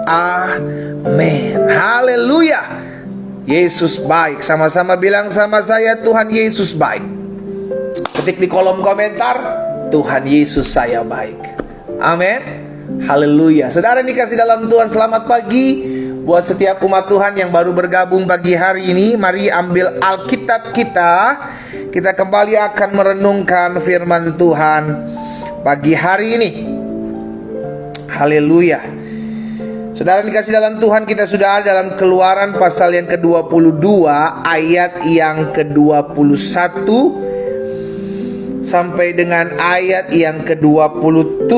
Amin. Haleluya. Yesus baik. Sama-sama bilang sama saya, Tuhan Yesus baik. Ketik di kolom komentar, Tuhan Yesus saya baik. Amin. Haleluya. Saudara dikasih dalam Tuhan, selamat pagi. Buat setiap umat Tuhan yang baru bergabung pagi hari ini, mari ambil Alkitab kita. Kita kembali akan merenungkan firman Tuhan pagi hari ini. Haleluya. Saudara dikasih dalam Tuhan, kita sudah ada dalam Keluaran pasal yang ke-22 ayat yang ke-21 sampai dengan ayat yang ke-27.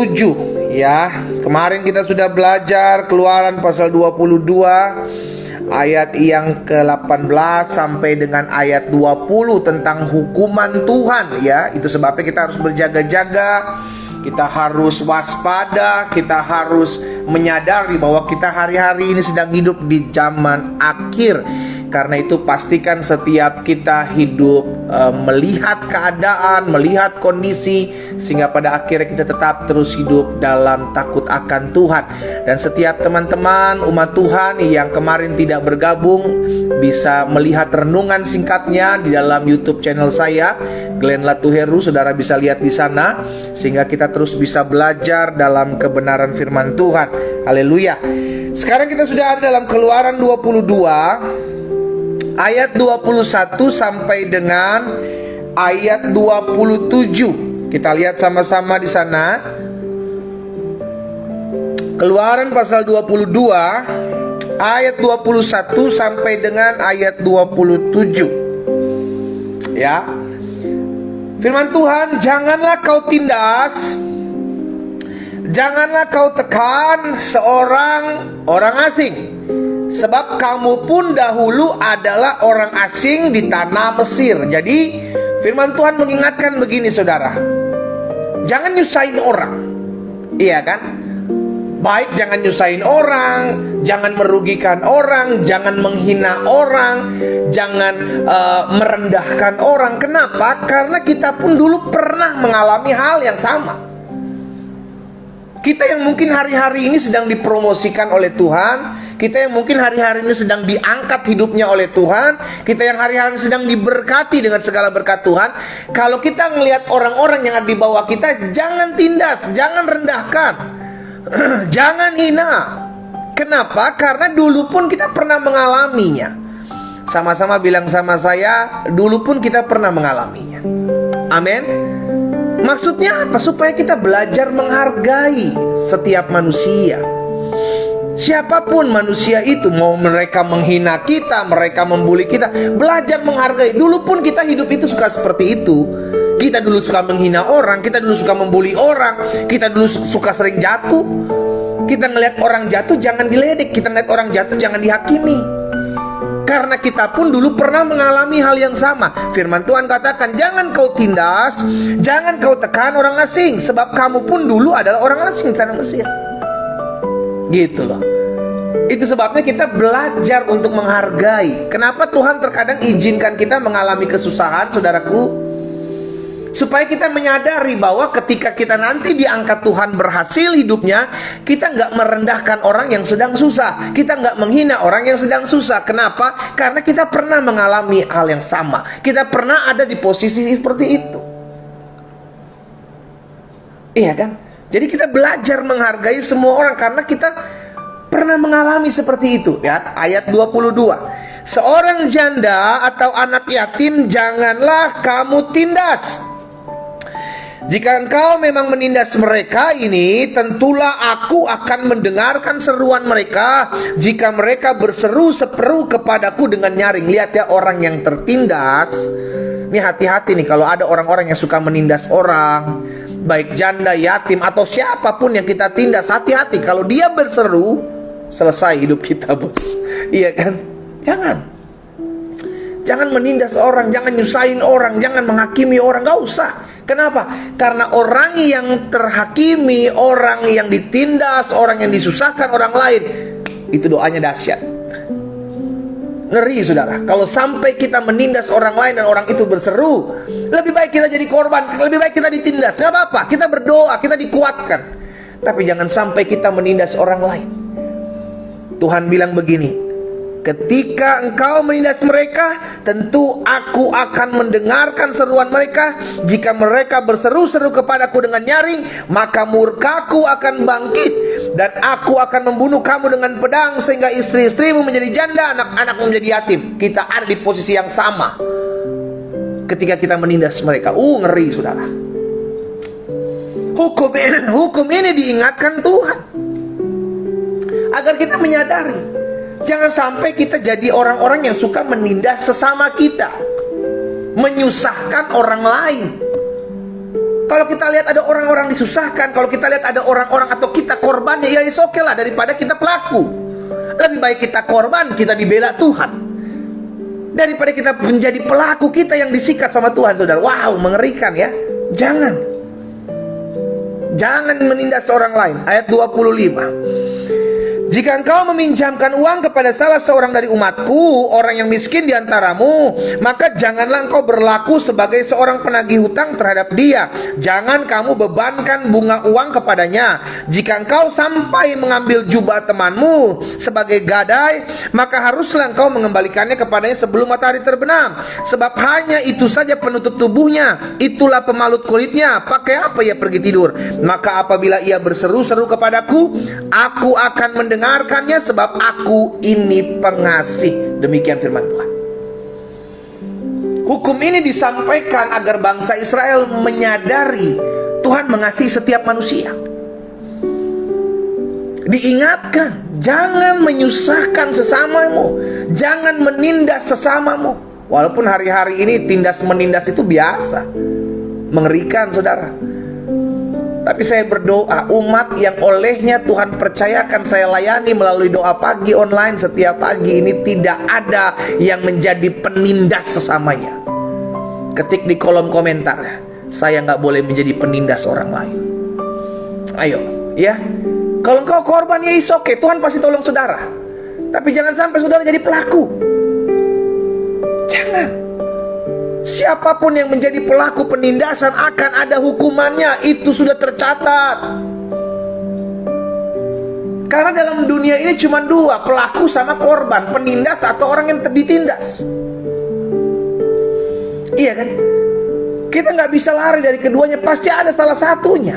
Ya, kemarin kita sudah belajar Keluaran pasal 22 ayat yang ke-18 sampai dengan ayat 20 tentang hukuman Tuhan, ya. Itu sebabnya kita harus berjaga-jaga, kita harus waspada, kita harus menyadari bahwa kita hari-hari ini sedang hidup di zaman akhir. Karena itu pastikan setiap kita hidup melihat keadaan, melihat kondisi, sehingga pada akhirnya kita tetap terus hidup dalam takut akan Tuhan. Dan setiap teman-teman umat Tuhan yang kemarin tidak bergabung bisa melihat renungan singkatnya di dalam YouTube channel saya, Glenn Latuheru. Saudara bisa lihat di sana, sehingga kita terus bisa belajar dalam kebenaran firman Tuhan. Haleluya. Sekarang kita sudah ada dalam Keluaran 22 ayat 21 sampai dengan ayat 27. Kita lihat sama-sama di sana. Keluaran pasal 22 ayat 21 sampai dengan ayat 27. Ya. Firman Tuhan, janganlah kau tindas, janganlah kau tekan seorang orang asing, sebab kamu pun dahulu adalah orang asing di tanah Mesir. Jadi firman Tuhan mengingatkan begini, saudara, jangan nyusahin orang. Iya kan? Baik, jangan nyusahin orang, jangan merugikan orang, jangan menghina orang, jangan merendahkan orang. Kenapa? Karena kita pun dulu pernah mengalami hal yang sama. Kita yang mungkin hari-hari ini sedang dipromosikan oleh Tuhan, kita yang mungkin hari-hari ini sedang diangkat hidupnya oleh Tuhan, kita yang hari-hari ini sedang diberkati dengan segala berkat Tuhan. Kalau kita melihat orang-orang yang ada di bawah kita, jangan tindas, jangan rendahkan, jangan hina. Kenapa? Karena dulu pun kita pernah mengalaminya. Sama-sama bilang sama saya, dulu pun kita pernah mengalaminya. Amin. Maksudnya apa? Supaya kita belajar menghargai setiap manusia. Siapapun manusia itu, mau mereka menghina kita, mereka membuli kita, belajar menghargai. Dulu pun kita hidup itu suka seperti itu. Kita dulu suka menghina orang, kita dulu suka membuli orang, kita dulu suka sering jatuh. Kita ngelihat orang jatuh jangan diledek, kita ngelihat orang jatuh jangan dihakimi. Karena kita pun dulu pernah mengalami hal yang sama. Firman Tuhan katakan, jangan kau tindas, jangan kau tekan orang asing, sebab kamu pun dulu adalah orang asing di tanah Mesir. Gitu loh. Itu sebabnya kita belajar untuk menghargai. Kenapa Tuhan terkadang izinkan kita mengalami kesusahan, saudaraku? Supaya kita menyadari bahwa ketika kita nanti diangkat Tuhan berhasil hidupnya, kita nggak merendahkan orang yang sedang susah, kita nggak menghina orang yang sedang susah. Kenapa? Karena kita pernah mengalami hal yang sama, kita pernah ada di posisi seperti itu. Iya kan? Jadi kita belajar menghargai semua orang karena kita pernah mengalami seperti itu. Ya, ayat 22. Seorang janda atau anak yatim janganlah kamu tindas. Jika engkau memang menindas mereka ini, tentulah aku akan mendengarkan seruan mereka jika mereka berseru seperu kepadaku dengan nyaring. Lihat ya, orang yang tertindas. Ini hati-hati nih kalau ada orang-orang yang suka menindas orang, baik janda, yatim, atau siapapun yang kita tindas. Hati-hati, kalau dia berseru, selesai hidup kita, bos. Iya kan? Jangan menindas orang, jangan nyusahin orang, jangan menghakimi orang, gak usah. Kenapa? Karena orang yang terhakimi, orang yang ditindas, orang yang disusahkan orang lain, itu doanya dahsyat. Ngeri, saudara. Kalau sampai kita menindas orang lain dan orang itu berseru, lebih baik kita jadi korban, lebih baik kita ditindas. Gak apa-apa, kita berdoa, kita dikuatkan. Tapi jangan sampai kita menindas orang lain. Tuhan bilang begini, ketika engkau menindas mereka, tentu aku akan mendengarkan seruan mereka. Jika mereka berseru-seru kepadaku dengan nyaring, maka murkaku akan bangkit, dan aku akan membunuh kamu dengan pedang, sehingga istri-istrimu menjadi janda, anak-anakmu menjadi yatim. Kita ada di posisi yang sama ketika kita menindas mereka. Ngeri, saudara. Hukum ini diingatkan Tuhan agar kita menyadari, jangan sampai kita jadi orang-orang yang suka menindas sesama kita, menyusahkan orang lain. Kalau kita lihat ada orang-orang disusahkan, kalau kita lihat ada orang-orang atau kita korbannya, ya is oke lah, daripada kita pelaku. Lebih baik kita korban, kita dibela Tuhan, daripada kita menjadi pelaku, kita yang disikat sama Tuhan, saudara. Wow, mengerikan ya. Jangan menindas orang lain. Ayat 25. Jika engkau meminjamkan uang kepada salah seorang dari umatku, orang yang miskin di antaramu, maka janganlah engkau berlaku sebagai seorang penagih hutang terhadap dia. Jangan kamu bebankan bunga uang kepadanya. Jika engkau sampai mengambil jubah temanmu sebagai gadai, maka haruslah engkau mengembalikannya kepadanya sebelum matahari terbenam. Sebab hanya itu saja penutup tubuhnya, itulah pemalut kulitnya. Pakai apa ia pergi tidur? Maka apabila ia berseru-seru kepadaku, aku akan mendengarkannya, sebab aku ini pengasih. Demikian firman Tuhan. Hukum ini disampaikan agar bangsa Israel menyadari Tuhan mengasihi setiap manusia. Diingatkan, jangan menyusahkan sesamamu, jangan menindas sesamamu. Walaupun hari-hari ini menindas itu biasa, mengerikan, saudara. Tapi saya berdoa, umat yang olehnya Tuhan percayakan saya layani melalui doa pagi online setiap pagi ini, tidak ada yang menjadi penindas sesamanya. Ketik di kolom komentar, saya nggak boleh menjadi penindas orang lain. Ayo, ya. Kalau engkau korban, ya is oke, Tuhan pasti tolong saudara. Tapi jangan sampai saudara jadi pelaku. Jangan. Siapapun yang menjadi pelaku penindasan akan ada hukumannya. Itu sudah tercatat. Karena dalam dunia ini cuma dua, pelaku sama korban, penindas atau orang yang ditindas. Iya kan? Kita nggak bisa lari dari keduanya, pasti ada salah satunya.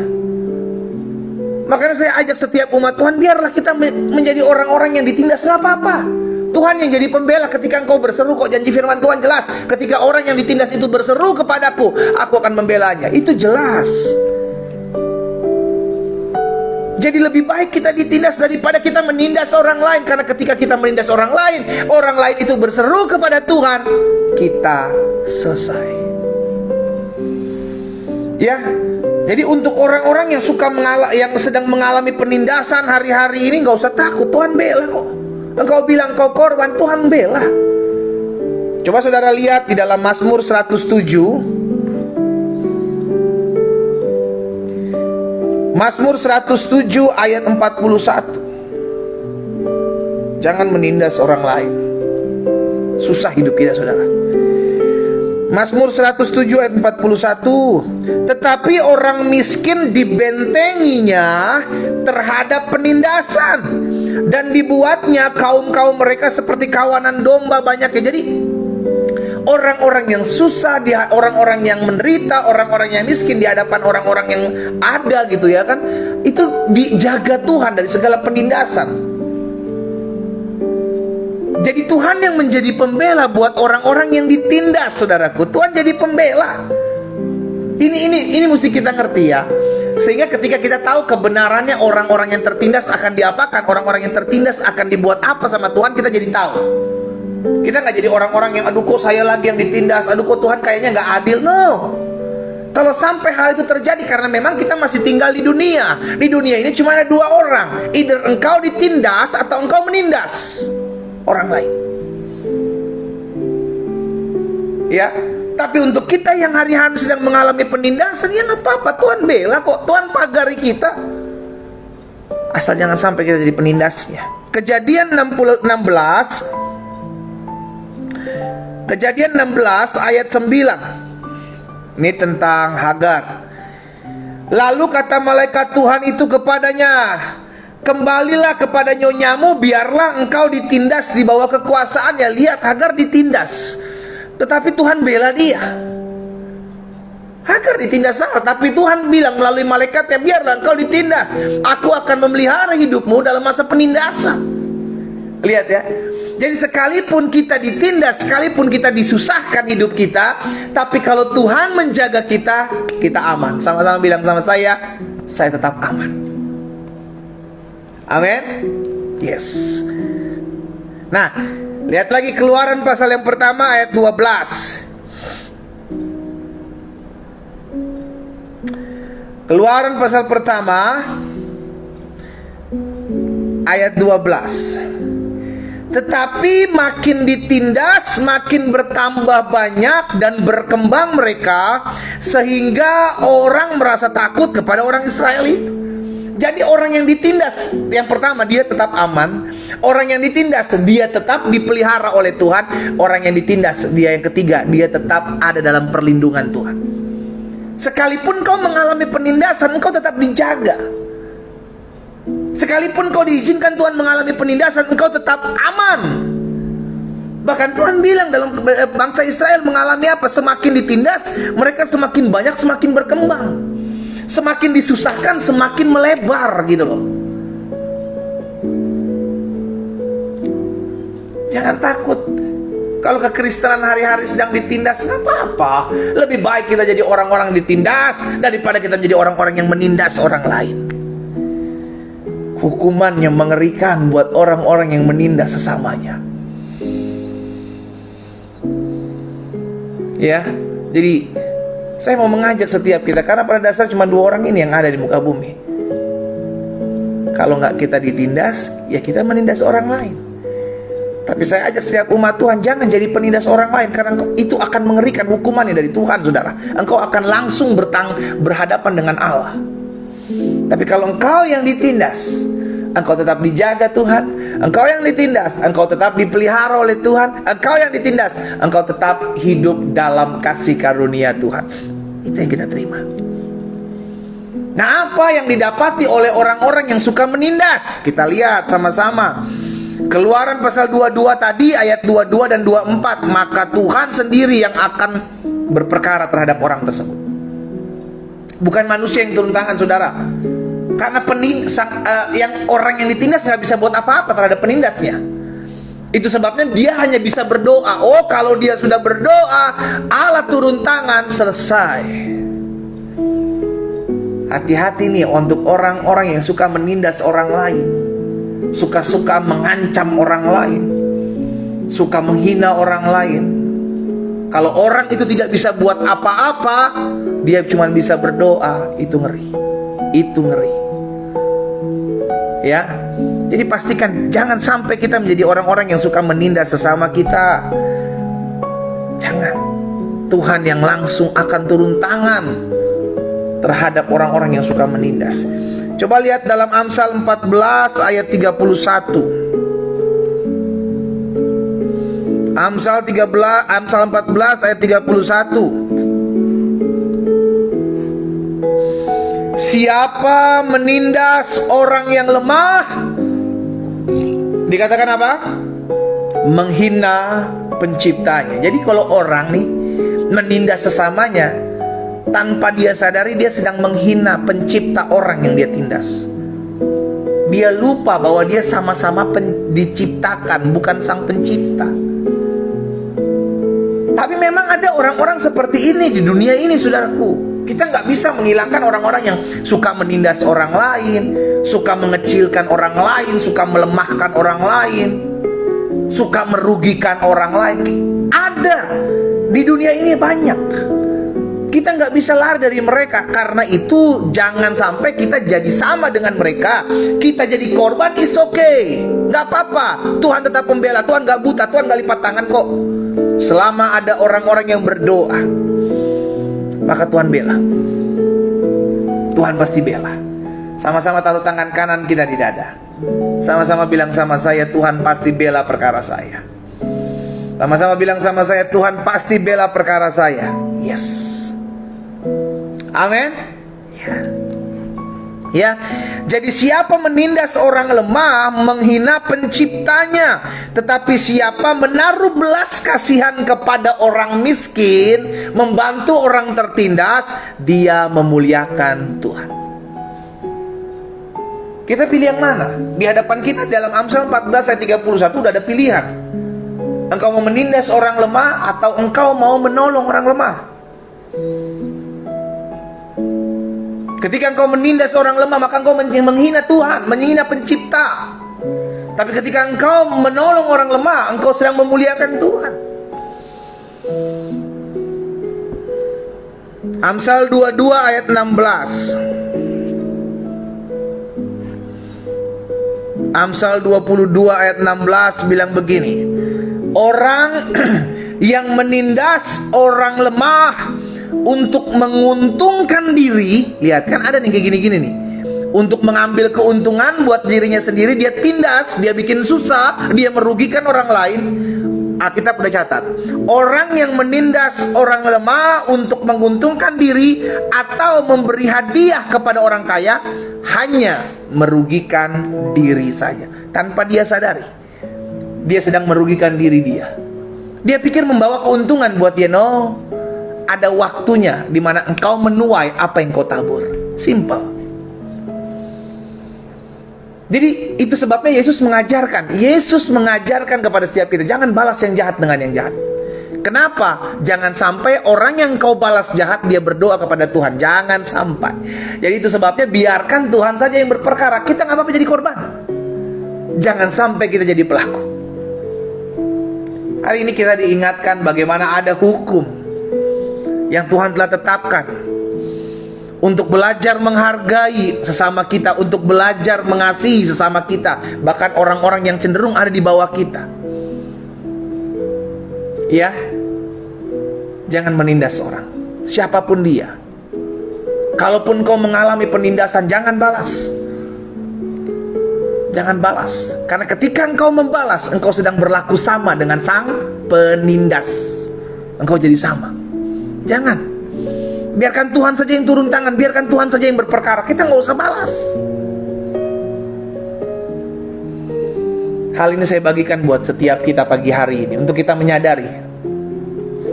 Makanya saya ajak setiap umat Tuhan, biarlah kita menjadi orang-orang yang ditindas, nggak apa-apa. Tuhan yang jadi pembela ketika engkau berseru, kok janji firman Tuhan jelas. Ketika orang yang ditindas itu berseru kepadaku, aku akan membelanya. Itu jelas. Jadi lebih baik kita ditindas daripada kita menindas orang lain. Karena ketika kita menindas orang lain itu berseru kepada Tuhan, kita selesai. Ya. Jadi untuk orang-orang yang sedang mengalami penindasan hari-hari ini, nggak usah takut, Tuhan bela kok. Engkau bilang kau korban, Tuhan bela. Coba saudara lihat di dalam Mazmur 107. Mazmur 107 ayat 41. Jangan menindas orang lain. Susah hidup kita, saudara. Mazmur 107 ayat 41. Tetapi orang miskin dibentenginya terhadap penindasan, dan dibuatnya kaum-kaum mereka seperti kawanan domba banyaknya. Jadi orang-orang yang susah, orang-orang yang menderita, orang-orang yang miskin di hadapan orang-orang yang ada gitu ya kan, itu dijaga Tuhan dari segala penindasan. Jadi Tuhan yang menjadi pembela buat orang-orang yang ditindas, saudaraku. Tuhan jadi pembela. Ini mesti kita ngerti ya. Sehingga ketika kita tahu kebenarannya, orang-orang yang tertindas akan diapakan, orang-orang yang tertindas akan dibuat apa sama Tuhan, kita jadi tahu. Kita nggak jadi orang-orang yang aduh kok saya lagi yang ditindas, aduh kok Tuhan kayaknya nggak adil. No. Kalau sampai hal itu terjadi, karena memang kita masih tinggal di dunia. Di dunia ini cuma ada dua orang, either engkau ditindas atau engkau menindas orang lain. Ya. Tapi untuk kita yang hari-hari sedang mengalami penindasan, ya nggak apa-apa, Tuhan bela kok, Tuhan pagari kita. Asal jangan sampai kita jadi penindasnya. Kejadian 16 ayat 9. Ini tentang Hagar. Lalu kata malaikat Tuhan itu kepadanya, Kembalilah kepada nyonyamu, biarlah engkau ditindas di bawah kekuasaannya. Lihat, Hagar ditindas, tetapi Tuhan bela dia. Hagar ditindas salah, tapi Tuhan bilang melalui malaikatnya, biarlah engkau ditindas, aku akan memelihara hidupmu dalam masa penindasan. Lihat ya. Jadi sekalipun kita ditindas, sekalipun kita disusahkan hidup kita, tapi kalau Tuhan menjaga kita, kita aman. Sama-sama bilang sama saya tetap aman. Amin. Yes. Nah, lihat lagi Keluaran pasal yang pertama ayat 12. Keluaran pasal pertama ayat 12. Tetapi makin ditindas, makin bertambah banyak dan berkembang mereka, sehingga orang merasa takut kepada orang Israel itu. Jadi orang yang ditindas, yang pertama dia tetap aman. Orang yang ditindas, dia tetap dipelihara oleh Tuhan. Orang yang ditindas, dia yang ketiga, dia tetap ada dalam perlindungan Tuhan. Sekalipun kau mengalami penindasan, engkau tetap dijaga. Sekalipun kau diizinkan Tuhan mengalami penindasan, engkau tetap aman. Bahkan Tuhan bilang dalam bangsa Israel mengalami apa? Semakin ditindas, mereka semakin banyak, semakin berkembang. Semakin disusahkan, semakin melebar gitu loh. Jangan takut. Kalau kekristenan hari-hari sedang ditindas, nggak apa-apa. Lebih baik kita jadi orang-orang ditindas daripada kita menjadi orang-orang yang menindas orang lain. Hukumannya mengerikan buat orang-orang yang menindas sesamanya. Ya, jadi saya mau mengajak setiap kita, karena pada dasar cuma 2 orang ini yang ada di muka bumi. Kalau nggak kita ditindas, ya kita menindas orang lain. Tapi saya ajak setiap umat Tuhan, jangan jadi penindas orang lain, karena itu akan mengerikan hukumannya dari Tuhan, saudara. Engkau akan langsung berhadapan dengan Allah. Tapi kalau engkau yang ditindas, engkau tetap dijaga Tuhan. Engkau yang ditindas, engkau tetap dipelihara oleh Tuhan. Engkau yang ditindas, engkau tetap hidup dalam kasih karunia Tuhan. Itu yang kita terima. Nah, apa yang didapati oleh orang-orang yang suka menindas? Kita lihat sama-sama. Keluaran pasal 22 tadi, ayat 22 dan 24. Maka Tuhan sendiri yang akan berperkara terhadap orang tersebut, bukan manusia yang turun tangan, saudara. Karena orang yang ditindas nggak bisa buat apa-apa terhadap penindasnya. Itu sebabnya dia hanya bisa berdoa. Oh, kalau dia sudah berdoa, Allah turun tangan, selesai. Hati-hati nih untuk orang-orang yang suka menindas orang lain, suka-suka mengancam orang lain, suka menghina orang lain. Kalau orang itu tidak bisa buat apa-apa, dia cuma bisa berdoa, itu ngeri. Itu ngeri. Ya, jadi pastikan jangan sampai kita menjadi orang-orang yang suka menindas sesama kita. Jangan. Tuhan yang langsung akan turun tangan terhadap orang-orang yang suka menindas. Coba lihat dalam Amsal 14 ayat 31. Amsal 14 ayat 31. Siapa menindas orang yang lemah, dikatakan apa? Menghina penciptanya. Jadi kalau orang nih menindas sesamanya, tanpa dia sadari dia sedang menghina pencipta orang yang dia tindas. Dia lupa bahwa dia sama-sama diciptakan, bukan sang pencipta. Tapi memang ada orang-orang seperti ini di dunia ini, saudaraku. Kita nggak bisa menghilangkan orang-orang yang suka menindas orang lain, suka mengecilkan orang lain, suka melemahkan orang lain, suka merugikan orang lain. Ada di dunia ini banyak. Kita nggak bisa lari dari mereka. Karena itu jangan sampai kita jadi sama dengan mereka. Kita jadi korban, is okay, nggak apa-apa. Tuhan tetap membela. Tuhan nggak buta, Tuhan nggak lipat tangan kok. Selama ada orang-orang yang berdoa, maka Tuhan bela. Tuhan pasti bela. Sama-sama taruh tangan kanan kita di dada. Sama-sama bilang sama saya, Tuhan pasti bela perkara saya. Sama-sama bilang sama saya, Tuhan pasti bela perkara saya. Yes. Amin. Ya. Ya, jadi siapa menindas orang lemah menghina penciptanya, tetapi siapa menaruh belas kasihan kepada orang miskin, membantu orang tertindas, dia memuliakan Tuhan. Kita pilih yang mana? Di hadapan kita dalam Amsal 14 ayat 31 udah ada pilihan. Engkau mau menindas orang lemah atau engkau mau menolong orang lemah? Ketika engkau menindas orang lemah, maka engkau menghina Tuhan, menghina pencipta. Tapi ketika engkau menolong orang lemah, engkau sedang memuliakan Tuhan. Amsal 22 ayat 16. Amsal 22 ayat 16 bilang begini. Orang yang menindas orang lemah untuk menguntungkan diri, lihat kan ada nih kayak gini-gini nih. Untuk mengambil keuntungan buat dirinya sendiri, dia tindas, dia bikin susah, dia merugikan orang lain. Alkitab udah catat, orang yang menindas orang lemah untuk menguntungkan diri atau memberi hadiah kepada orang kaya hanya merugikan diri saja, tanpa dia sadari. Dia sedang merugikan diri dia. Dia pikir membawa keuntungan buat dia. No, ada waktunya di mana engkau menuai apa yang kau tabur. Simple. Jadi itu sebabnya Yesus mengajarkan kepada setiap kita, jangan balas yang jahat dengan yang jahat. Kenapa? Jangan sampai orang yang kau balas jahat dia berdoa kepada Tuhan. Jangan sampai. Jadi itu sebabnya biarkan Tuhan saja yang berperkara. Kita nggak apa-apa jadi korban. Jangan sampai kita jadi pelaku. Hari ini kita diingatkan bagaimana ada hukum yang Tuhan telah tetapkan untuk belajar menghargai sesama kita, untuk belajar mengasihi sesama kita, bahkan orang-orang yang cenderung ada di bawah kita. Ya, jangan menindas orang, siapapun dia. Kalaupun kau mengalami penindasan, jangan balas. Jangan balas, karena ketika engkau membalas, engkau sedang berlaku sama dengan sang penindas. Engkau jadi sama. Jangan. Biarkan Tuhan saja yang turun tangan, biarkan Tuhan saja yang berperkara. Kita nggak usah balas. Hal ini saya bagikan buat setiap kita pagi hari ini, untuk kita menyadari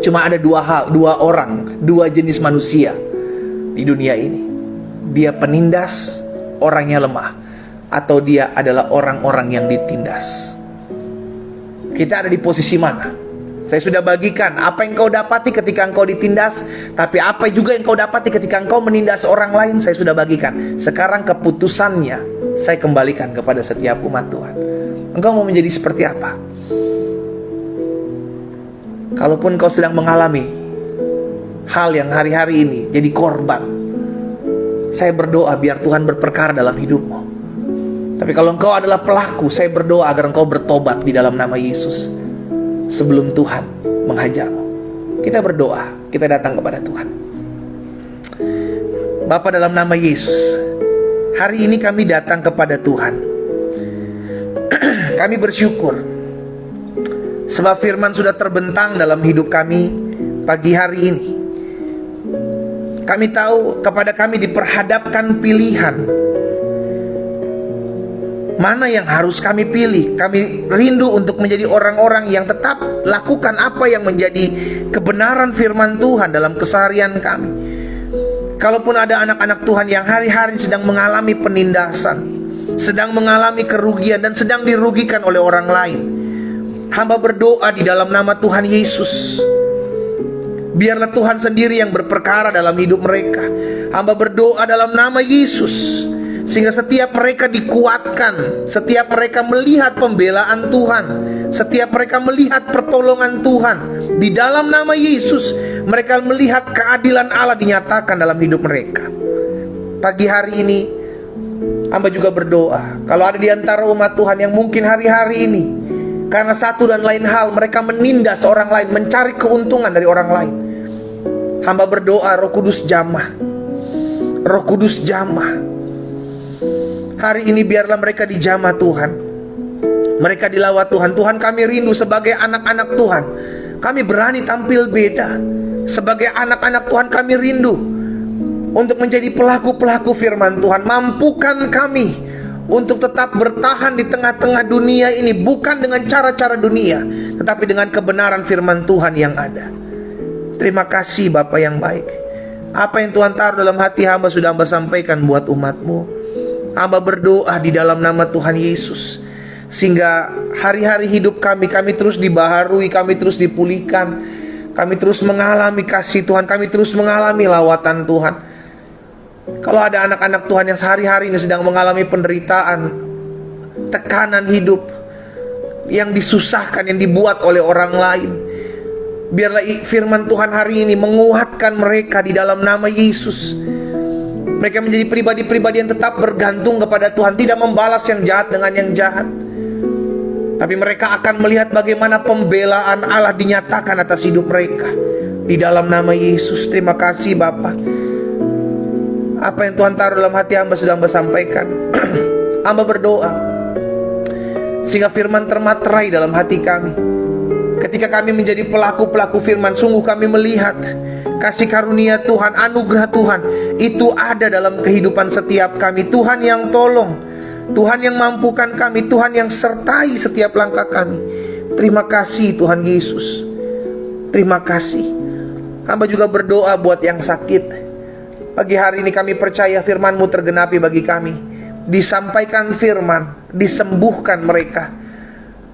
cuma ada dua jenis manusia di dunia ini. Dia penindas, orangnya lemah, atau dia adalah orang-orang yang ditindas. Kita ada di posisi mana? Saya sudah bagikan apa yang kau dapati ketika engkau ditindas, tapi apa juga yang kau dapati ketika engkau menindas orang lain, saya sudah bagikan. Sekarang keputusannya saya kembalikan kepada setiap umat Tuhan. Engkau mau menjadi seperti apa? Kalaupun kau sedang mengalami hal yang hari-hari ini jadi korban, saya berdoa biar Tuhan berperkara dalam hidupmu. Tapi kalau engkau adalah pelaku, saya berdoa agar engkau bertobat di dalam nama Yesus sebelum Tuhan menghajarmu. Kita berdoa, kita datang kepada Tuhan. Bapa, dalam nama Yesus, hari ini kami datang kepada Tuhan. Kami bersyukur sebab firman sudah terbentang dalam hidup kami pagi hari ini. Kami tahu kepada kami diperhadapkan pilihan. Mana yang harus kami pilih? Kami rindu untuk menjadi orang-orang yang tetap lakukan apa yang menjadi kebenaran firman Tuhan dalam keseharian kami. Kalaupun ada anak-anak Tuhan yang hari-hari sedang mengalami penindasan, sedang mengalami kerugian, dan sedang dirugikan oleh orang lain, hamba berdoa di dalam nama Tuhan Yesus, biarlah Tuhan sendiri yang berperkara dalam hidup mereka. Hamba berdoa dalam nama Yesus, sehingga setiap mereka dikuatkan, setiap mereka melihat pembelaan Tuhan, setiap mereka melihat pertolongan Tuhan. Di dalam nama Yesus, mereka melihat keadilan Allah dinyatakan dalam hidup mereka. Pagi hari ini, hamba juga berdoa, kalau ada di antara umat Tuhan yang mungkin hari-hari ini karena satu dan lain hal mereka menindas orang lain, mencari keuntungan dari orang lain, hamba berdoa, Roh Kudus jamah. Roh Kudus jamah. Hari ini biarlah mereka dijamah Tuhan, mereka dilawat Tuhan. Tuhan, kami rindu sebagai anak-anak Tuhan, kami berani tampil beda. Sebagai anak-anak Tuhan kami rindu untuk menjadi pelaku-pelaku firman Tuhan. Mampukan kami untuk tetap bertahan di tengah-tengah dunia ini, bukan dengan cara-cara dunia, tetapi dengan kebenaran firman Tuhan yang ada. Terima kasih Bapa yang baik. Apa yang Tuhan taruh dalam hati hamba sudah hamba sampaikan buat umat-Mu. Hamba berdoa di dalam nama Tuhan Yesus, sehingga hari-hari hidup kami terus dibaharui, kami terus dipulihkan, kami terus mengalami kasih Tuhan, kami terus mengalami lawatan Tuhan. Kalau ada anak-anak Tuhan yang sehari-hari ini sedang mengalami penderitaan, tekanan hidup, yang disusahkan, yang dibuat oleh orang lain, biarlah firman Tuhan hari ini menguatkan mereka di dalam nama Yesus. Mereka menjadi pribadi-pribadi yang tetap bergantung kepada Tuhan, tidak membalas yang jahat dengan yang jahat, tapi mereka akan melihat bagaimana pembelaan Allah dinyatakan atas hidup mereka di dalam nama Yesus. Terima kasih Bapa. Apa yang Tuhan taruh dalam hati hamba sudah hamba sampaikan. Hamba berdoa sehingga firman termaterai dalam hati kami. Ketika kami menjadi pelaku-pelaku firman, sungguh kami melihat kasih karunia Tuhan, anugerah Tuhan itu ada dalam kehidupan setiap kami. Tuhan yang tolong, Tuhan yang mampukan kami, Tuhan yang sertai setiap langkah kami. Terima kasih Tuhan Yesus. Terima kasih. Hamba juga berdoa buat yang sakit. Pagi hari ini kami percaya firman-Mu tergenapi bagi kami. Disampaikan firman, disembuhkan mereka.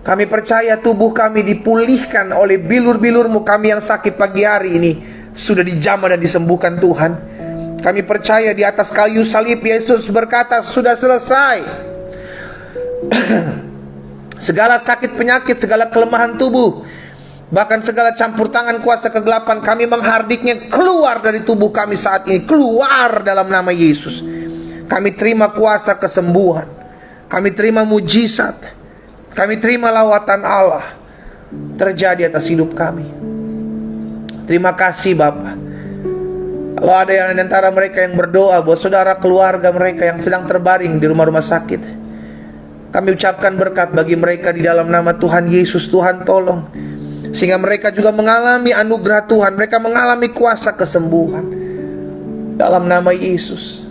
Kami percaya tubuh kami dipulihkan oleh bilur-bilur-Mu. Kami yang sakit pagi hari ini sudah dijamah dan disembuhkan Tuhan. Kami percaya di atas kayu salib Yesus berkata, sudah selesai. Segala sakit penyakit, segala kelemahan tubuh, bahkan segala campur tangan kuasa kegelapan, kami menghardiknya keluar dari tubuh kami saat ini. Keluar dalam nama Yesus. Kami terima kuasa kesembuhan, kami terima mujizat, kami terima lawatan Allah terjadi atas hidup kami. Terima kasih Bapa. Kalau ada yang di antara mereka yang berdoa buat saudara keluarga mereka yang sedang terbaring di rumah-rumah sakit, kami ucapkan berkat bagi mereka di dalam nama Tuhan Yesus. Tuhan tolong, sehingga mereka juga mengalami anugerah Tuhan, mereka mengalami kuasa kesembuhan dalam nama Yesus.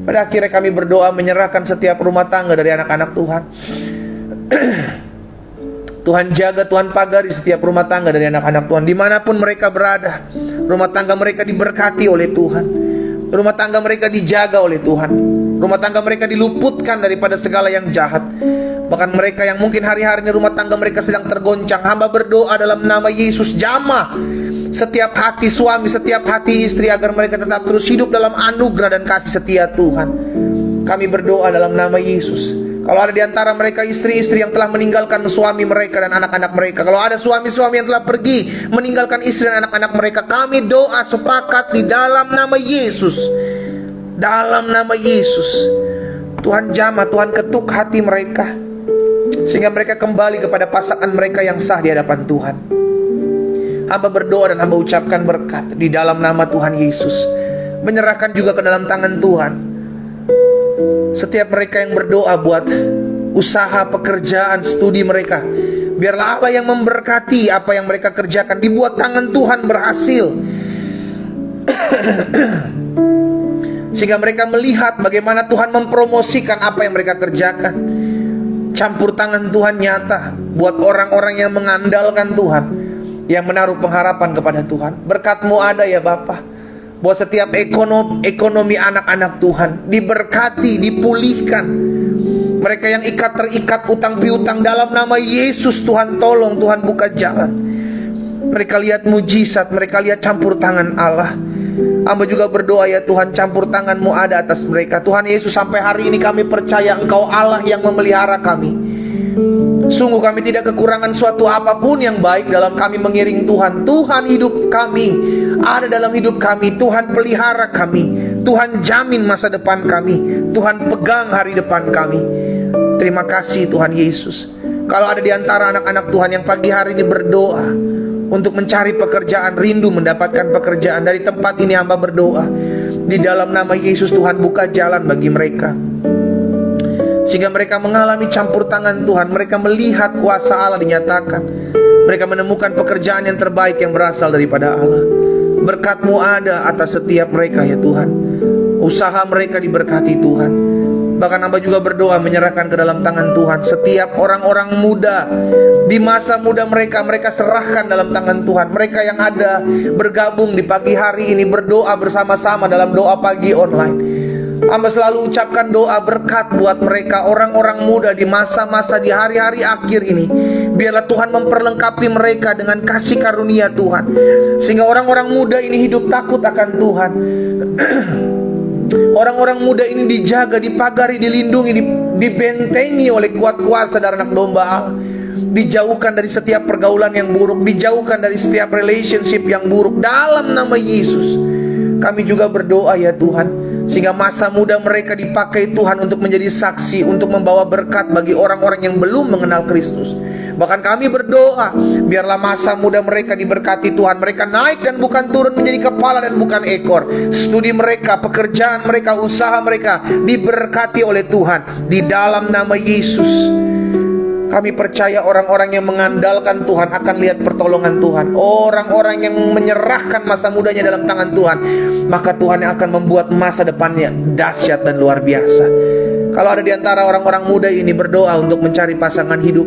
Pada akhirnya kami berdoa menyerahkan setiap rumah tangga dari anak-anak Tuhan. Tuhan jaga, Tuhan pagari setiap rumah tangga dari anak-anak Tuhan, dimanapun mereka berada. Rumah tangga mereka diberkati oleh Tuhan, rumah tangga mereka dijaga oleh Tuhan, rumah tangga mereka diluputkan daripada segala yang jahat. Bahkan mereka yang mungkin hari-hari ini rumah tangga mereka sedang tergoncang, hamba berdoa dalam nama Yesus, jamah setiap hati suami, setiap hati istri, agar mereka tetap terus hidup dalam anugerah dan kasih setia Tuhan. Kami berdoa dalam nama Yesus. Kalau ada di antara mereka istri-istri yang telah meninggalkan suami mereka dan anak-anak mereka, kalau ada suami-suami yang telah pergi meninggalkan istri dan anak-anak mereka, kami doa sepakat di dalam nama Yesus. Dalam nama Yesus, Tuhan jamah, Tuhan ketuk hati mereka, sehingga mereka kembali kepada pasangan mereka yang sah di hadapan Tuhan. Hamba berdoa dan hamba ucapkan berkat di dalam nama Tuhan Yesus. Menyerahkan juga ke dalam tangan Tuhan setiap mereka yang berdoa buat usaha, pekerjaan, studi mereka. Biarlah Allah yang memberkati apa yang mereka kerjakan, dibuat tangan Tuhan berhasil, sehingga mereka melihat bagaimana Tuhan mempromosikan apa yang mereka kerjakan. Campur tangan Tuhan nyata buat orang-orang yang mengandalkan Tuhan, yang menaruh pengharapan kepada Tuhan. Berkat-Mu ada ya Bapa, buat setiap ekonomi anak-anak Tuhan diberkati, dipulihkan. Mereka yang terikat utang piutang, dalam nama Yesus Tuhan tolong, Tuhan buka jalan. Mereka lihat mujizat, mereka lihat campur tangan Allah. Hamba juga berdoa ya Tuhan, campur tangan-Mu ada atas mereka. Tuhan Yesus, sampai hari ini kami percaya Engkau Allah yang memelihara kami. Sungguh kami tidak kekurangan suatu apapun yang baik dalam kami mengiring Tuhan. Tuhan hidup kami, ada dalam hidup kami. Tuhan pelihara kami, Tuhan jamin masa depan kami, Tuhan pegang hari depan kami. Terima kasih Tuhan Yesus. Kalau ada di antara anak-anak Tuhan yang pagi hari ini berdoa untuk mencari pekerjaan, rindu mendapatkan pekerjaan, dari tempat ini hamba berdoa di dalam nama Yesus, Tuhan buka jalan bagi mereka, sehingga mereka mengalami campur tangan Tuhan. Mereka melihat kuasa Allah dinyatakan, mereka menemukan pekerjaan yang terbaik yang berasal daripada Allah. Berkat-Mu ada atas setiap mereka ya Tuhan. Usaha mereka diberkati Tuhan. Bahkan hamba juga berdoa menyerahkan ke dalam tangan Tuhan setiap orang-orang muda di masa muda mereka, mereka serahkan dalam tangan Tuhan. Mereka yang ada bergabung di pagi hari ini berdoa bersama-sama dalam doa pagi online. Hamba selalu ucapkan doa berkat buat mereka, orang-orang muda di masa-masa di hari-hari akhir ini. Biarlah Tuhan memperlengkapi mereka dengan kasih karunia Tuhan, sehingga orang-orang muda ini hidup takut akan Tuhan. Orang-orang muda ini dijaga, dipagari, dilindungi, dibentengi oleh kuat kuasa dari anak domba Allah. Dijauhkan dari setiap pergaulan yang buruk, dijauhkan dari setiap relationship yang buruk dalam nama Yesus. Kami juga berdoa ya Tuhan, sehingga masa muda mereka dipakai Tuhan untuk menjadi saksi, untuk membawa berkat bagi orang-orang yang belum mengenal Kristus. Bahkan kami berdoa, biarlah masa muda mereka diberkati Tuhan. Mereka naik dan bukan turun, menjadi kepala dan bukan ekor. Studi mereka, pekerjaan mereka, usaha mereka diberkati oleh Tuhan di dalam nama Yesus. Kami percaya orang-orang yang mengandalkan Tuhan akan lihat pertolongan Tuhan. Orang-orang yang menyerahkan masa mudanya dalam tangan Tuhan, maka Tuhan yang akan membuat masa depannya dahsyat dan luar biasa. Kalau ada di antara orang-orang muda ini berdoa untuk mencari pasangan hidup,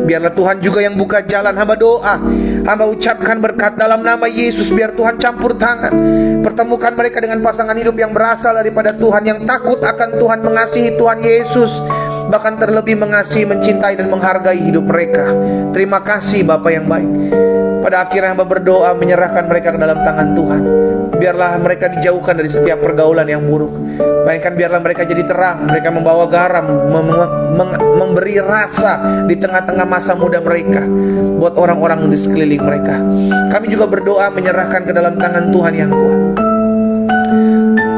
biarlah Tuhan juga yang buka jalan. Hamba doa, hamba ucapkan berkat dalam nama Yesus. Biar Tuhan campur tangan, pertemukan mereka dengan pasangan hidup yang berasal daripada Tuhan, yang takut akan Tuhan, mengasihi Tuhan Yesus, bahkan terlebih mengasihi, mencintai dan menghargai hidup mereka. Terima kasih Bapa yang baik. Pada akhirnya hamba berdoa menyerahkan mereka ke dalam tangan Tuhan. Biarlah mereka dijauhkan dari setiap pergaulan yang buruk. Bahkan biarlah mereka jadi terang. Mereka membawa garam, memberi rasa di tengah-tengah masa muda mereka buat orang-orang di sekeliling mereka. Kami juga berdoa menyerahkan ke dalam tangan Tuhan yang kuat.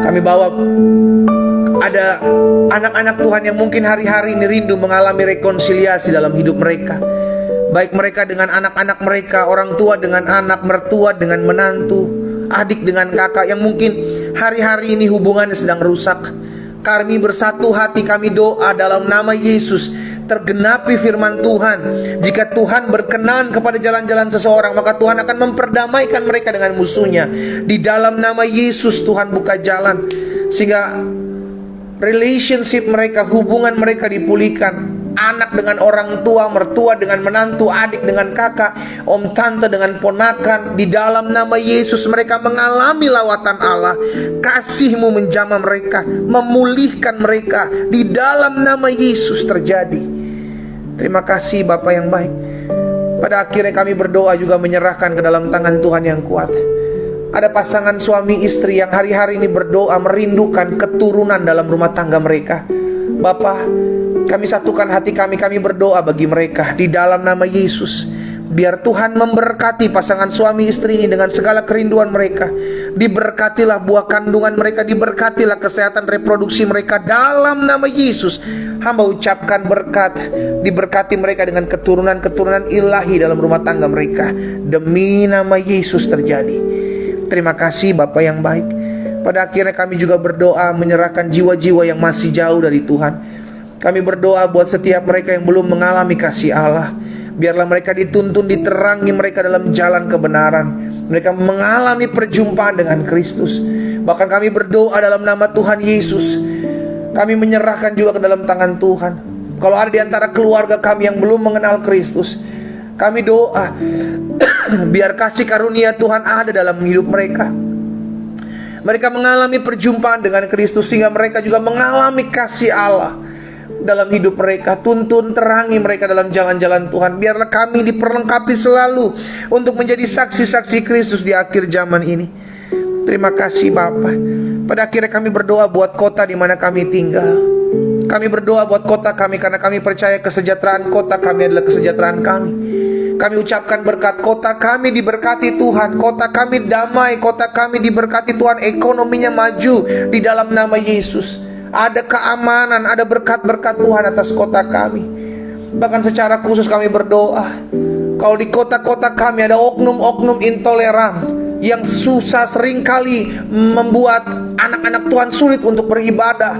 Kami bawa ada anak-anak Tuhan yang mungkin hari-hari ini rindu mengalami rekonsiliasi dalam hidup mereka. Baik mereka dengan anak-anak mereka, orang tua dengan anak, mertua dengan menantu, adik dengan kakak, yang mungkin hari-hari ini hubungannya sedang rusak. Kami bersatu hati, kami doa dalam nama Yesus, tergenapi firman Tuhan. Jika Tuhan berkenan kepada jalan-jalan seseorang, maka Tuhan akan memperdamaikan mereka dengan musuhnya. Di dalam nama Yesus Tuhan buka jalan, sehingga relationship mereka, hubungan mereka dipulihkan. Anak dengan orang tua, mertua dengan menantu, adik dengan kakak, om tante dengan ponakan. Di dalam nama Yesus mereka mengalami lawatan Allah. Kasih-Mu menjamah mereka, memulihkan mereka. Di dalam nama Yesus terjadi. Terima kasih Bapa yang baik. Pada akhirnya kami berdoa juga menyerahkan ke dalam tangan Tuhan yang kuat. Ada pasangan suami istri yang hari-hari ini berdoa merindukan keturunan dalam rumah tangga mereka. Bapa, kami satukan hati kami berdoa bagi mereka di dalam nama Yesus. Biar Tuhan memberkati pasangan suami istri ini dengan segala kerinduan mereka. Diberkatilah buah kandungan mereka, diberkatilah kesehatan reproduksi mereka dalam nama Yesus. Hamba ucapkan berkat, diberkati mereka dengan keturunan-keturunan ilahi dalam rumah tangga mereka. Demi nama Yesus terjadi. Terima kasih Bapa yang baik. Pada akhirnya kami juga berdoa menyerahkan jiwa-jiwa yang masih jauh dari Tuhan. Kami berdoa buat setiap mereka yang belum mengalami kasih Allah. Biarlah mereka dituntun, diterangi mereka dalam jalan kebenaran. Mereka mengalami perjumpaan dengan Kristus. Bahkan kami berdoa dalam nama Tuhan Yesus. Kami menyerahkan juga ke dalam tangan Tuhan. Kalau ada di antara keluarga kami yang belum mengenal Kristus, kami doa biar kasih karunia Tuhan ada dalam hidup mereka. Mereka mengalami perjumpaan dengan Kristus, sehingga mereka juga mengalami kasih Allah dalam hidup mereka. Tuntun, terangi mereka dalam jalan-jalan Tuhan. Biarlah kami diperlengkapi selalu untuk menjadi saksi-saksi Kristus di akhir zaman ini. Terima kasih Bapa. Pada akhirnya kami berdoa buat kota di mana kami tinggal. Kami berdoa buat kota kami karena kami percaya kesejahteraan kota kami adalah kesejahteraan kami. Kami ucapkan berkat, kota kami diberkati Tuhan, kota kami damai, kota kami diberkati Tuhan, ekonominya maju di dalam nama Yesus. Ada keamanan, ada berkat-berkat Tuhan atas kota kami. Bahkan secara khusus kami berdoa, kalau di kota-kota kami ada oknum-oknum intoleran yang susah seringkali membuat anak-anak Tuhan sulit untuk beribadah.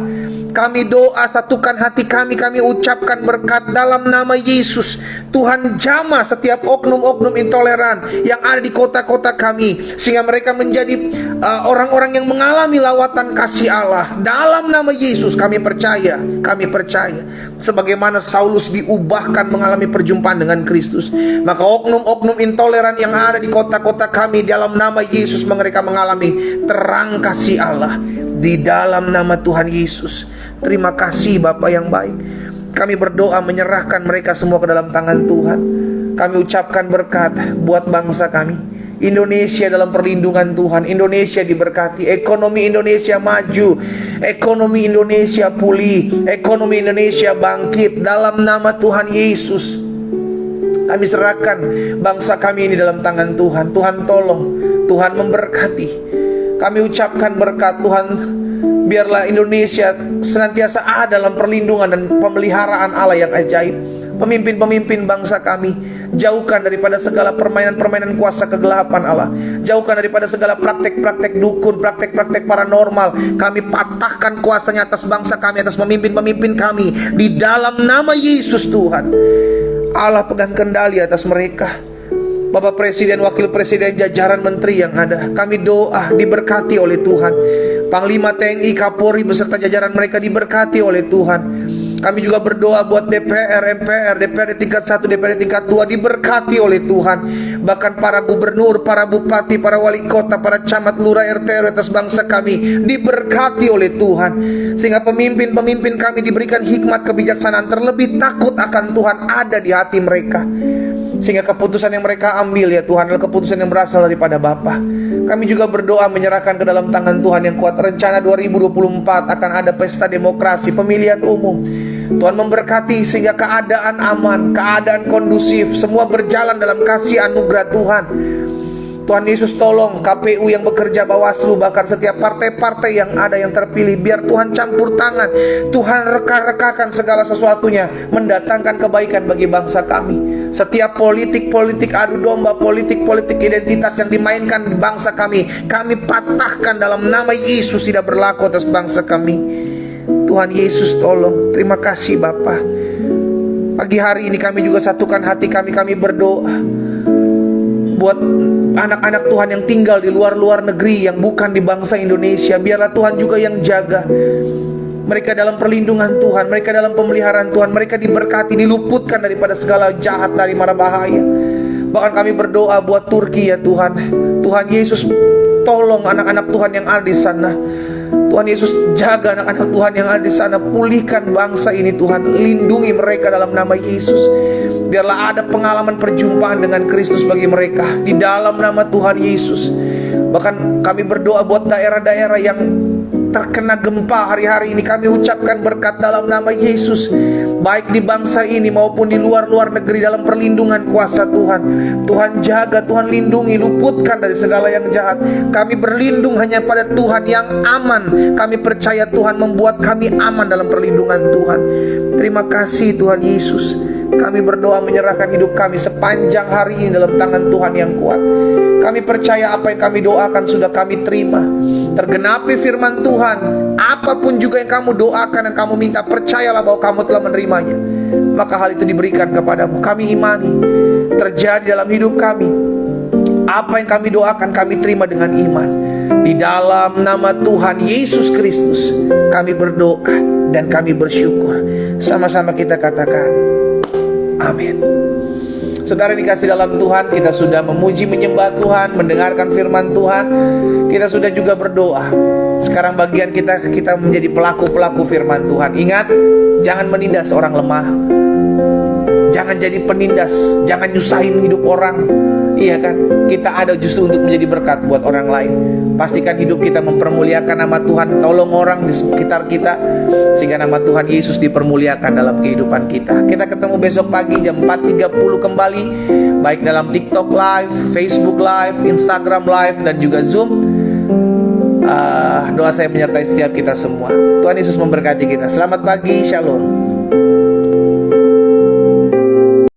Kami doa, satukan hati kami ucapkan berkat dalam nama Yesus. Tuhan jamah setiap oknum-oknum intoleran yang ada di kota-kota kami, sehingga mereka menjadi orang-orang yang mengalami lawatan kasih Allah. Dalam nama Yesus kami percaya. Sebagaimana Saulus diubahkan mengalami perjumpaan dengan Kristus, maka oknum-oknum intoleran yang ada di kota-kota kami, dalam nama Yesus mereka mengalami terang kasih Allah. Di dalam nama Tuhan Yesus. Terima kasih Bapa yang baik. Kami berdoa menyerahkan mereka semua ke dalam tangan Tuhan. Kami ucapkan berkat buat bangsa kami. Indonesia dalam perlindungan Tuhan. Indonesia diberkati. Ekonomi Indonesia maju. Ekonomi Indonesia pulih. Ekonomi Indonesia bangkit. Dalam nama Tuhan Yesus kami serahkan bangsa kami ini dalam tangan Tuhan. Tuhan tolong. Tuhan memberkati. Kami ucapkan berkat Tuhan. Biarlah Indonesia senantiasa ada dalam perlindungan dan pemeliharaan Allah yang ajaib. Pemimpin-pemimpin bangsa kami, jauhkan daripada segala permainan-permainan kuasa kegelapan Allah. Jauhkan daripada segala praktek-praktek dukun, praktek-praktek paranormal. Kami patahkan kuasanya atas bangsa kami, atas pemimpin-pemimpin kami. Di dalam nama Yesus Tuhan. Allah pegang kendali atas mereka. Bapak Presiden, Wakil Presiden, jajaran menteri yang ada, kami doa diberkati oleh Tuhan. Panglima TNI, Kapolri beserta jajaran mereka diberkati oleh Tuhan. Kami juga berdoa buat DPR, MPR, DPRD tingkat 1, DPRD tingkat 2 diberkati oleh Tuhan. Bahkan para gubernur, para bupati, para wali kota, para camat, lurah, RT RW atas bangsa kami diberkati oleh Tuhan. Sehingga pemimpin-pemimpin kami diberikan hikmat kebijaksanaan, terlebih takut akan Tuhan ada di hati mereka. Sehingga keputusan yang mereka ambil ya Tuhan adalah keputusan yang berasal daripada Bapa. Kami juga berdoa menyerahkan ke dalam tangan Tuhan yang kuat. Rencana 2024 akan ada pesta demokrasi, pemilihan umum. Tuhan memberkati sehingga keadaan aman, keadaan kondusif, semua berjalan dalam kasih anugerah Tuhan. Tuhan Yesus tolong KPU yang bekerja, Bawaslu, bahkan setiap partai-partai yang ada yang terpilih, biar Tuhan campur tangan, Tuhan reka-rekakan segala sesuatunya, mendatangkan kebaikan bagi bangsa kami. Setiap politik-politik adu domba, politik-politik identitas yang dimainkan di bangsa kami patahkan dalam nama Yesus, tidak berlaku atas bangsa kami. Tuhan Yesus tolong. Terima kasih Bapa. Pagi hari ini kami juga satukan hati kami berdoa buat anak-anak Tuhan yang tinggal di luar-luar negeri, yang bukan di bangsa Indonesia. Biarlah Tuhan juga yang jaga mereka dalam perlindungan Tuhan, mereka dalam pemeliharaan Tuhan, mereka diberkati, diluputkan daripada segala jahat, dari mara bahaya. Bahkan kami berdoa buat Turki ya Tuhan. Tuhan Yesus tolong anak-anak Tuhan yang ada di sana. Tuhan Yesus jaga anak-anak Tuhan yang ada di sana, pulihkan bangsa ini Tuhan, lindungi mereka dalam nama Yesus. Biarlah ada pengalaman perjumpaan dengan Kristus bagi mereka di dalam nama Tuhan Yesus. Bahkan kami berdoa buat daerah-daerah yang terkena gempa hari-hari ini, kami ucapkan berkat dalam nama Yesus, baik di bangsa ini maupun di luar-luar negeri, dalam perlindungan kuasa Tuhan. Tuhan jaga, Tuhan lindungi, luputkan dari segala yang jahat. Kami berlindung hanya pada Tuhan yang aman. Kami percaya Tuhan membuat kami aman dalam perlindungan Tuhan. Terima kasih Tuhan Yesus. Kami berdoa menyerahkan hidup kami sepanjang hari ini dalam tangan Tuhan yang kuat. Kami percaya apa yang kami doakan sudah kami terima. Tergenapi firman Tuhan, apapun juga yang kamu doakan dan kamu minta, percayalah bahwa kamu telah menerimanya, maka hal itu diberikan kepadamu. Kami imani terjadi dalam hidup kami. Apa yang kami doakan kami terima dengan iman. Di dalam nama Tuhan Yesus Kristus kami berdoa dan kami bersyukur. Sama-sama kita katakan amin. Saudara dikasih dalam Tuhan, kita sudah memuji menyembah Tuhan, mendengarkan firman Tuhan, kita sudah juga berdoa. Sekarang bagian kita menjadi pelaku-pelaku firman Tuhan. Ingat, jangan menindas orang lemah, jangan jadi penindas, jangan nyusahin hidup orang. Iya kan, kita ada justru untuk menjadi berkat buat orang lain. Pastikan hidup kita mempermuliakan nama Tuhan. Tolong orang di sekitar kita, sehingga nama Tuhan Yesus dipermuliakan dalam kehidupan kita. Kita ketemu besok pagi jam 4.30 kembali, baik dalam TikTok Live, Facebook Live, Instagram Live, dan juga Zoom. Doa saya menyertai setiap kita semua. Tuhan Yesus memberkati kita. Selamat pagi, Shalom.